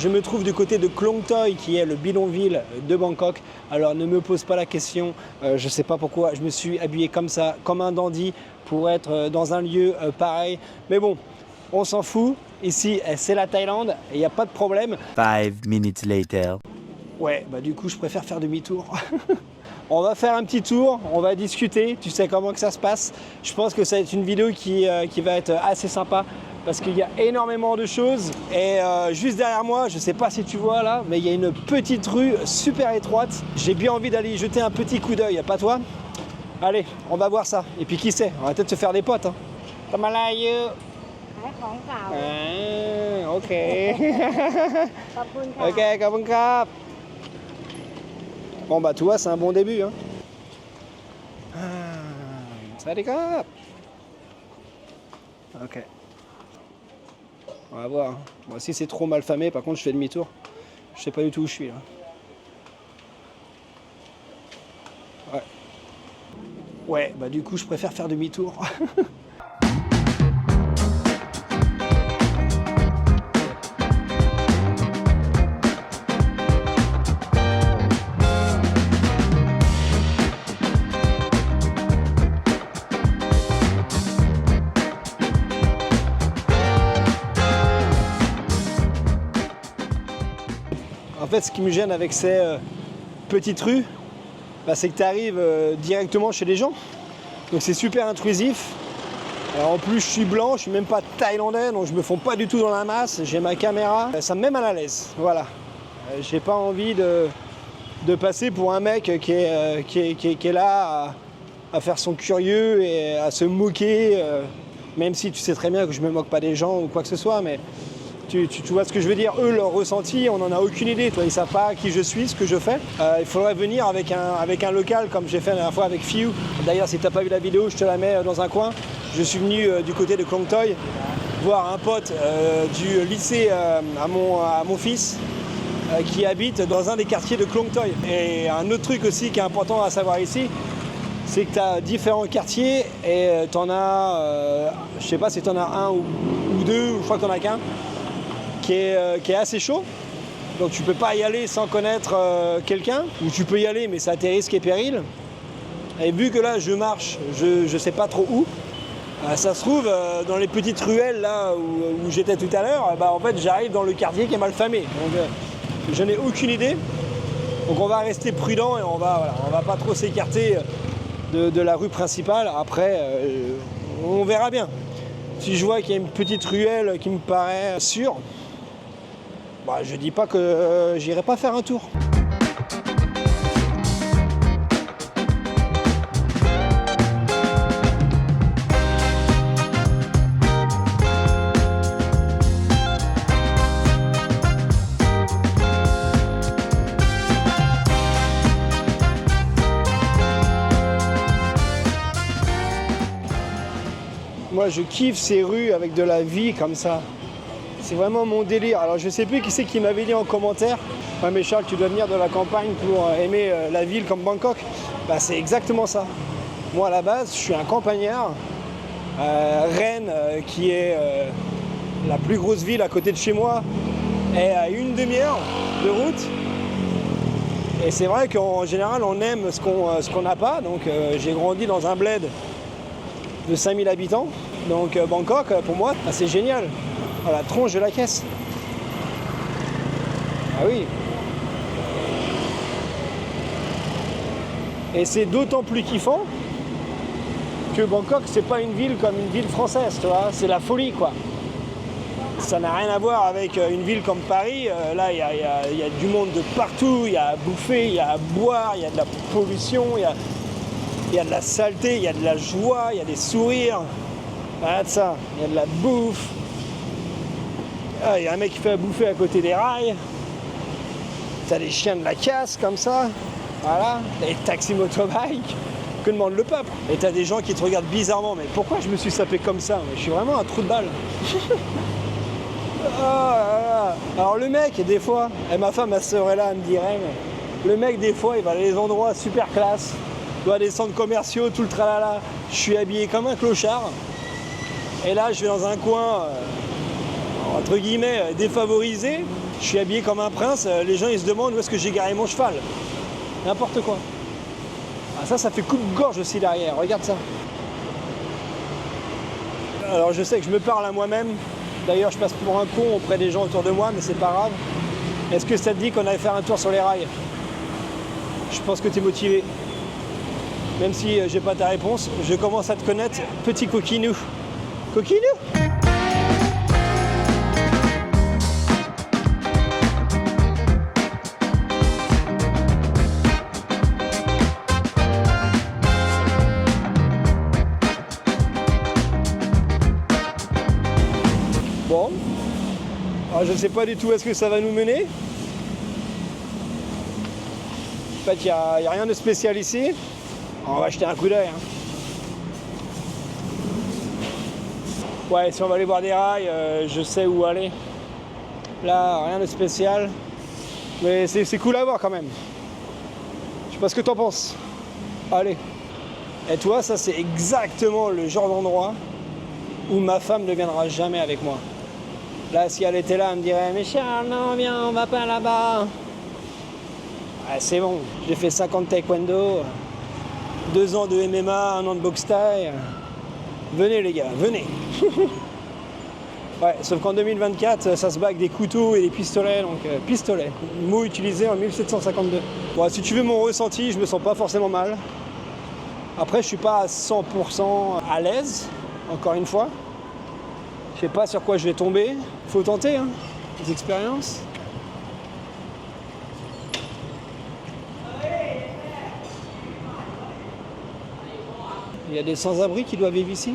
Je me trouve du côté de Klong Toi, qui est le bidonville de Bangkok. Alors ne me pose pas la question, je ne sais pas pourquoi je me suis habillé comme ça, comme un dandy, pour être dans un lieu pareil. Mais bon, on s'en fout. Ici, c'est la Thaïlande et il n'y a pas de problème. 5 minutes later. Ouais, bah du coup, je préfère faire demi-tour. On va faire un petit tour, on va discuter, tu sais comment que ça se passe. Je pense que ça va être une vidéo qui va être assez sympa parce qu'il y a énormément de choses. Et juste derrière moi, je ne sais pas si tu vois là, mais il y a une petite rue super étroite. J'ai bien envie d'aller y jeter un petit coup d'œil, pas toi? Allez, on va voir ça. Et puis qui sait, on va peut-être se faire des potes. Hein. Tamalayu. Ah, ok. Ok, kabunka. Bon bah tu vois, c'est un bon début. Hein. Salut Cap. Ok. On va voir. Bon, si c'est trop mal famé, par contre je fais demi-tour. Je sais pas du tout où je suis là. Ouais. Ouais, bah du coup je préfère faire demi-tour. En fait, ce qui me gêne avec ces petites rues, bah, c'est que tu arrives directement chez les gens. Donc c'est super intrusif. Alors, en plus, je suis blanc, je suis même pas thaïlandais, donc je me fonds pas du tout dans la masse. J'ai ma caméra, ça me met mal à l'aise. Voilà. J'ai pas envie de passer pour un mec qui est là à faire son curieux et à se moquer, même si tu sais très bien que je me moque pas des gens ou quoi que ce soit, mais tu vois ce que je veux dire. Eux, leur ressenti, on n'en a aucune idée. Toi, ils ne savent pas qui je suis, ce que je fais. Il faudrait venir avec un local, comme j'ai fait la dernière fois avec Fiu. D'ailleurs, si tu n'as pas vu la vidéo, je te la mets dans un coin. Je suis venu du côté de Klong Toi voir un pote du lycée à mon fils qui habite dans un des quartiers de Klong Toi. Et un autre truc aussi qui est important à savoir ici, c'est que tu as différents quartiers et tu en as, je sais pas si tu en as un ou deux, je crois que tu n'en as qu'un, qui est assez chaud. Donc tu peux pas y aller sans connaître quelqu'un, ou tu peux y aller mais c'est à tes risques et périls. Et vu que là je marche, je sais pas trop où, ça se trouve dans les petites ruelles là où j'étais tout à l'heure, en fait j'arrive dans le quartier qui est mal famé. Donc je n'ai aucune idée. Donc on va rester prudent et on va pas trop s'écarter de la rue principale. Après on verra bien. Si je vois qu'il y a une petite ruelle qui me paraît sûre, bah, je dis pas que j'irai pas faire un tour. Moi, je kiffe ces rues avec de la vie comme ça. C'est vraiment mon délire. Alors je sais plus qui c'est qui m'avait dit en commentaire, ouais mais Charles, tu dois venir de la campagne pour aimer la ville comme Bangkok. Bah c'est exactement ça. Moi à la base, je suis un campagnard. Rennes, qui est la plus grosse ville à côté de chez moi, est à une demi-heure de route. Et c'est vrai qu'en général, on aime ce qu'on n'a pas. Donc j'ai grandi dans un bled de 5000 habitants. Donc Bangkok, pour moi, bah, c'est génial. À la tronche de la caisse. Ah oui. Et c'est d'autant plus kiffant que Bangkok, c'est pas une ville comme une ville française, tu vois. C'est la folie, quoi. Ça n'a rien à voir avec une ville comme Paris. Là, il y a du monde de partout. Il y a à bouffer, il y a à boire, il y a de la pollution, il y a de la saleté, il y a de la joie, il y a des sourires. Regarde ça, il y a de la bouffe. Ah, y a un mec qui fait à bouffer à côté des rails. T'as des chiens de la casse comme ça. Voilà. T'as des taxis motobikes. Que demande le peuple? Et t'as des gens qui te regardent bizarrement. Mais pourquoi je me suis sapé comme ça? Je suis vraiment un trou de balle. Oh là là. Alors le mec, des fois, et ma femme, elle serait là, elle me dirait, mais le mec, des fois, il va dans des endroits super classe. Il va à des centres commerciaux, tout le tralala. Je suis habillé comme un clochard. Et là, je vais dans un coin... entre guillemets défavorisé, Je suis habillé comme un prince, les gens ils se demandent où est-ce que j'ai garé mon cheval. N'importe quoi. Ah, ça fait coupe-gorge aussi derrière, regarde ça. Alors je sais que je me parle à moi-même. D'ailleurs je passe pour un con auprès des gens autour de moi, mais c'est pas grave. Est-ce que ça te dit qu'on allait faire un tour sur les rails? Je pense que tu es motivé. Même si j'ai pas ta réponse, je commence à te connaître, petit coquinou. Coquinou? Bon. Alors, je ne sais pas du tout où est-ce que ça va nous mener. En fait, il n'y a rien de spécial ici. On va jeter un coup d'œil. Hein. Ouais, si on va aller voir des rails, je sais où aller. Là, rien de spécial. Mais c'est cool à voir quand même. Je sais pas ce que t'en penses. Allez. Et toi, ça c'est exactement le genre d'endroit où ma femme ne viendra jamais avec moi. Là, si elle était là, elle me dirait « Mais Charles, non, viens, on va pas là-bas. » Ah, c'est bon, j'ai fait 50 taekwondo, 2 ans de MMA, 1 an de boxe thaï. Venez les gars, venez. Ouais, sauf qu'en 2024, ça se bat avec des couteaux et des pistolets, donc pistolet, mot utilisé en 1752. Bon, si tu veux mon ressenti, je me sens pas forcément mal. Après, je suis pas à 100% à l'aise, encore une fois. Je sais pas sur quoi je vais tomber. Faut tenter, hein, les expériences. Il y a des sans-abri qui doivent vivre ici?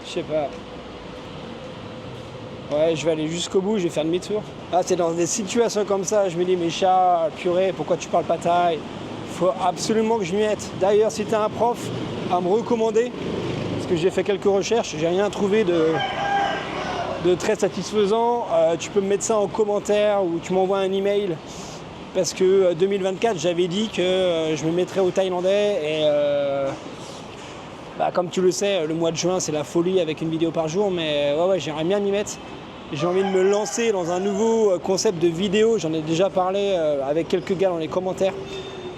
Je sais pas. Ouais, je vais aller jusqu'au bout, je vais faire demi-tour. Ah, c'est dans des situations comme ça, je me dis, mais Charles, purée, pourquoi tu parles pas thaï? Faut absolument que je m'y mette. D'ailleurs, si tu as un prof à me recommander, parce que j'ai fait quelques recherches, j'ai rien trouvé de très satisfaisant, tu peux me mettre ça en commentaire ou tu m'envoies un email. Parce que 2024, j'avais dit que je me mettrais au thaïlandais et comme tu le sais, le mois de juin, c'est la folie avec une vidéo par jour, mais ouais, j'aimerais bien m'y mettre. J'ai envie de me lancer dans un nouveau concept de vidéo, j'en ai déjà parlé avec quelques gars dans les commentaires,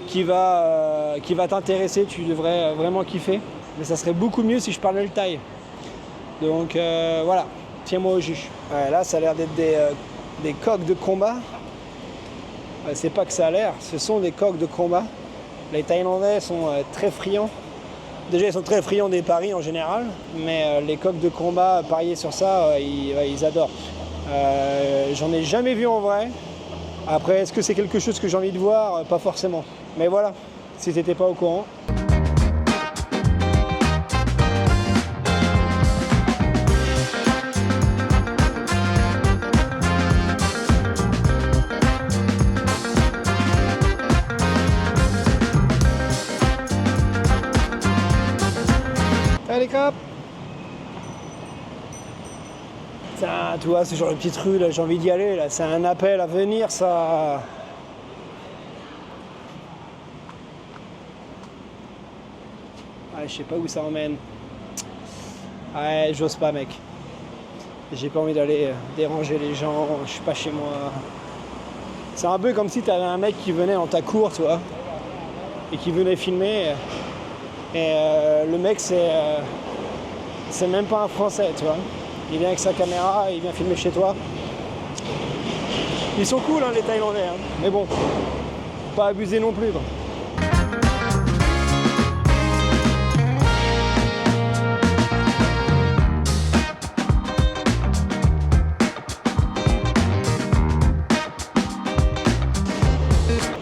qui va t'intéresser, tu devrais vraiment kiffer. Mais ça serait beaucoup mieux si je parlais le thaï. Donc voilà, tiens-moi au jus. Ouais, là, ça a l'air d'être des coqs de combat. C'est pas que ça a l'air, ce sont des coqs de combat. Les Thaïlandais sont très friands. Déjà, ils sont très friands des paris en général, mais les coqs de combat, parier sur ça, ils adorent. J'en ai jamais vu en vrai. Après, est-ce que c'est quelque chose que j'ai envie de voir? Pas forcément. Mais voilà, si t'étais pas au courant. Allez, cap! Tiens, tu vois, ce genre de petite rue, là, j'ai envie d'y aller, là. C'est un appel à venir, ça. Ouais, je sais pas où ça emmène. Ouais, j'ose pas, mec. J'ai pas envie d'aller déranger les gens, je suis pas chez moi. C'est un peu comme si t'avais un mec qui venait dans ta cour, tu vois, et qui venait filmer. Et le mec, c'est même pas un Français, tu vois. Il vient avec sa caméra, il vient filmer chez toi. Ils sont cool, hein, les Thaïlandais. Hein. Mais bon, pas abuser non plus. Quoi.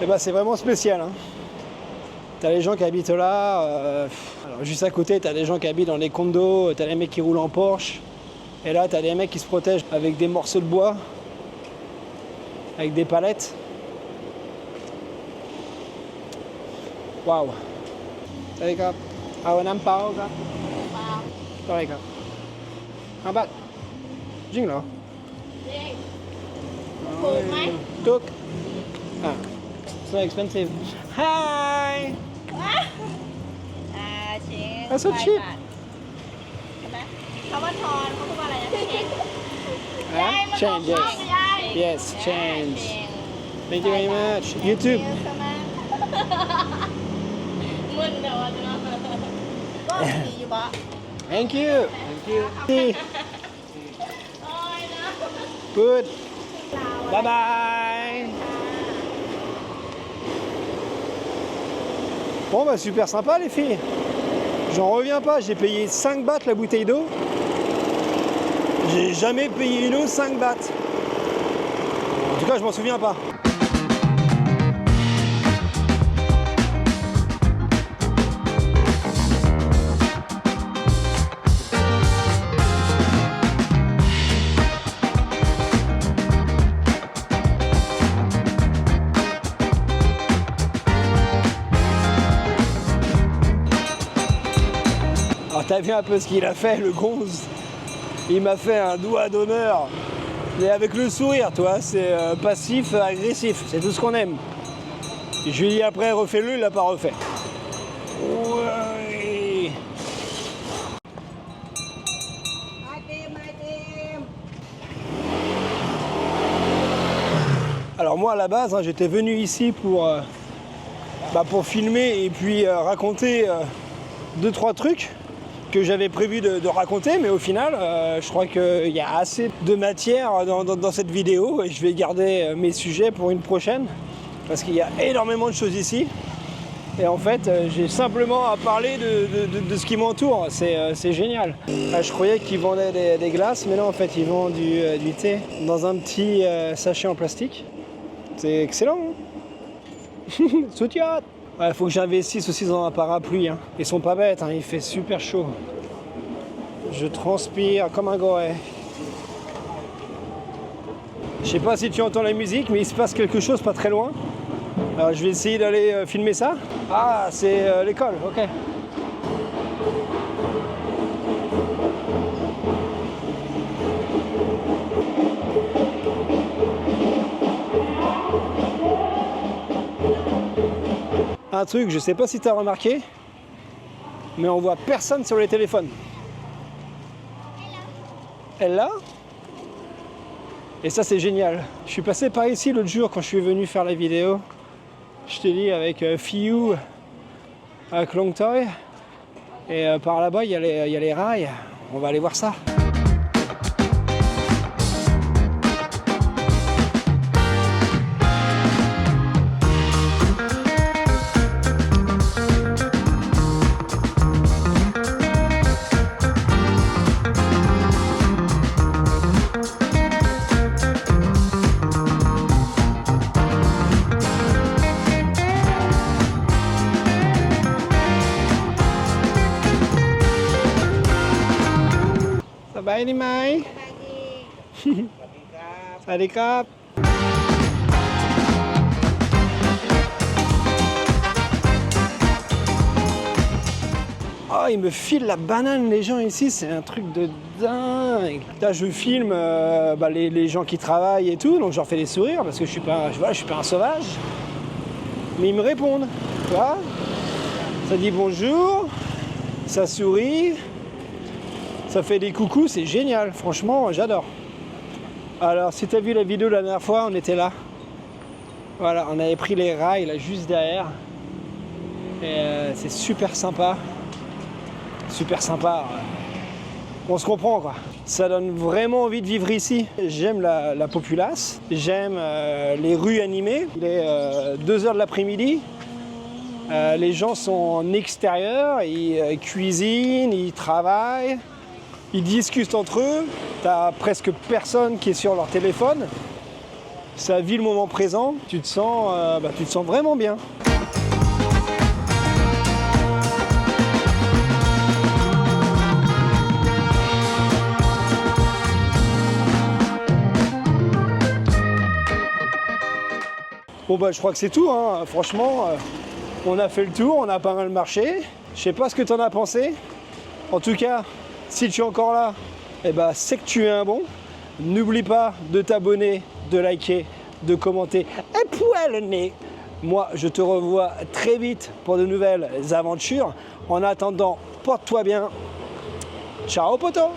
Et bah, c'est vraiment spécial. Hein. T'as les gens qui habitent là, alors juste à côté t'as des gens qui habitent dans des condos, t'as des mecs qui roulent en Porsche, et là t'as des mecs qui se protègent avec des morceaux de bois, avec des palettes. Waouh. Đâyครับเอาน้ำเปล่าครับเท่าไหร่ครับ5 บาทจริงเหรอ ถูกไหม ถูกอ่ะ so expensive hi ชิ้น That's so cheap ใช่ไหมคำว่าทอนเขาพูดว่าอะไรนะเช็ค change yes Yes, change. Thank you very much. YouTube. มึนเดี๋ยวจะมาก็ดีอยู่บ่ Thank you. Thank you. โอ้ยนะ Good. Bye bye. Bon bah super sympa les filles. J'en reviens pas, j'ai payé 5 bahts la bouteille d'eau. J'ai jamais payé une eau 5 bahts. En tout cas je m'en souviens pas. Alors t'as vu un peu ce qu'il a fait, le gonze. Il m'a fait un doigt d'honneur. Mais avec le sourire, toi, c'est passif, agressif. C'est tout ce qu'on aime. Et je lui ai dit après, refais-le, il l'a pas refait. Ouais. Alors moi à la base, hein, j'étais venu ici pour filmer et puis raconter 2-3 trucs que j'avais prévu de raconter, mais au final, je crois qu'il y a assez de matière dans cette vidéo et je vais garder mes sujets pour une prochaine parce qu'il y a énormément de choses ici. Et en fait, j'ai simplement à parler de ce qui m'entoure. C'est génial. Je croyais qu'ils vendaient des glaces, mais non, en fait, ils vendent du thé dans un petit sachet en plastique. C'est excellent. Hein. Soutiat. Ouais, faut que j'investisse aussi dans un parapluie. Hein. Ils sont pas bêtes, hein. Il fait super chaud. Je transpire comme un goré. Je sais pas si tu entends la musique, mais il se passe quelque chose pas très loin. Alors je vais essayer d'aller filmer ça. Ah, c'est l'école, ok. Un truc, je sais pas si tu as remarqué, mais on voit personne sur les téléphones. Elle là. Et ça c'est génial. Je suis passé par ici l'autre jour quand je suis venu faire la vidéo. Je t'ai dit avec Fiu à Klong Toi. Et par là-bas il y a les rails. On va aller voir ça. Bye, Nimai. Sawadee krap. Oh, ils me filent la banane, les gens ici, c'est un truc de dingue. Là, je filme les gens qui travaillent et tout, donc je leur fais des sourires parce que je suis pas un sauvage. Mais ils me répondent, tu vois. Ça dit bonjour, ça sourit. Ça fait des coucous, c'est génial, franchement, j'adore. Alors, si tu as vu la vidéo la dernière fois, on était là. Voilà, on avait pris les rails là juste derrière. Et c'est super sympa. Super sympa. On se comprend quoi. Ça donne vraiment envie de vivre ici. J'aime la populace, j'aime les rues animées. Il est 2h de l'après-midi. Les gens sont en extérieur, ils cuisinent, ils travaillent. Ils discutent entre eux, t'as presque personne qui est sur leur téléphone. Ça vit le moment présent, tu te sens vraiment bien. Bon bah je crois que c'est tout, hein. Franchement, on a fait le tour, on a pas mal marché. Je sais pas ce que t'en as pensé. En tout cas, si tu es encore là, eh ben, c'est que tu es un bon. N'oublie pas de t'abonner, de liker, de commenter et poil le nez. Moi, je te revois très vite pour de nouvelles aventures. En attendant, porte-toi bien. Ciao, poto!